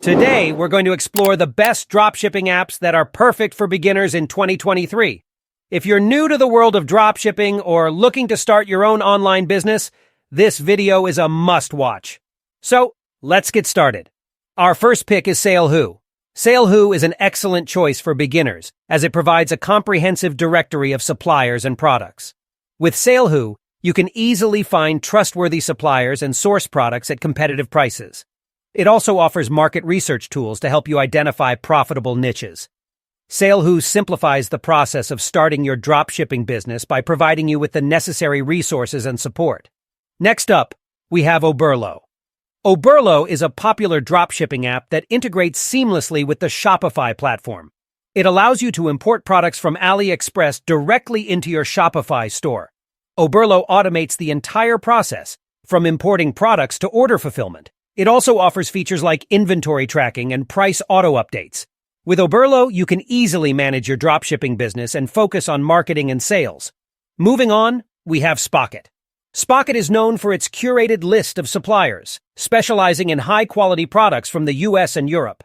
Today, we're going to explore the best dropshipping apps that are perfect for beginners in 2023. If you're new to the world of dropshipping or looking to start your own online business, this video is a must-watch. So, let's get started. Our first pick is Salehu. Salehu is an excellent choice for beginners, as it provides a comprehensive directory of suppliers and products. With Salehu, you can easily find trustworthy suppliers and source products at competitive prices. It also offers market research tools to help you identify profitable niches. Salehu simplifies the process of starting your dropshipping business by providing you with the necessary resources and support. Next up, we have Oberlo. Oberlo is a popular dropshipping app that integrates seamlessly with the Shopify platform. It allows you to import products from AliExpress directly into your Shopify store. Oberlo automates the entire process, from importing products to order fulfillment. It also offers features like inventory tracking and price auto updates. With Oberlo, you can easily manage your dropshipping business and focus on marketing and sales. Moving on, we have Spocket. Spocket is known for its curated list of suppliers, specializing in high-quality products from the US and Europe.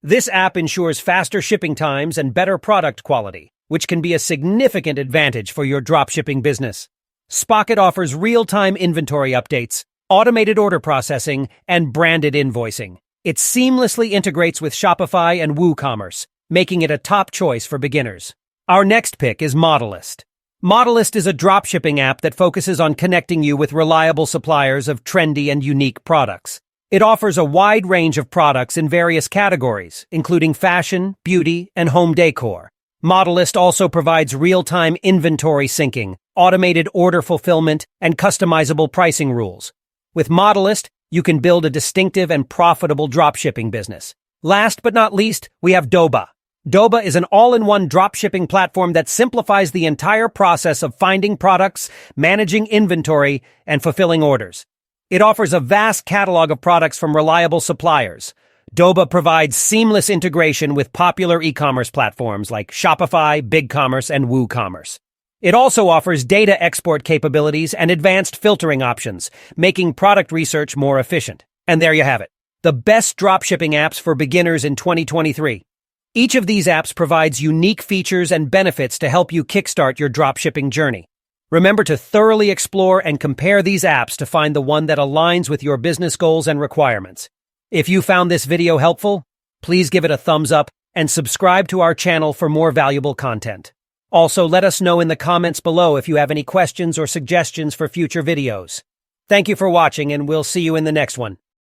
This app ensures faster shipping times and better product quality, which can be a significant advantage for your dropshipping business. Spocket offers real-time inventory updates, automated order processing, and branded invoicing. It seamlessly integrates with Shopify and WooCommerce, making it a top choice for beginners. Our next pick is Modelist. Modelist is a dropshipping app that focuses on connecting you with reliable suppliers of trendy and unique products. It offers a wide range of products in various categories, including fashion, beauty, and home decor. Modelist also provides real-time inventory syncing, automated order fulfillment, and customizable pricing rules. With Modelist, you can build a distinctive and profitable dropshipping business. Last but not least, we have Doba. Doba is an all-in-one dropshipping platform that simplifies the entire process of finding products, managing inventory, and fulfilling orders. It offers a vast catalog of products from reliable suppliers. Doba provides seamless integration with popular e-commerce platforms like Shopify, BigCommerce, and WooCommerce. It also offers data export capabilities and advanced filtering options, making product research more efficient. And there you have it, the best dropshipping apps for beginners in 2023. Each of these apps provides unique features and benefits to help you kickstart your dropshipping journey. Remember to thoroughly explore and compare these apps to find the one that aligns with your business goals and requirements. If you found this video helpful, please give it a thumbs up and subscribe to our channel for more valuable content. Also, let us know in the comments below if you have any questions or suggestions for future videos. Thank you for watching, and we'll see you in the next one.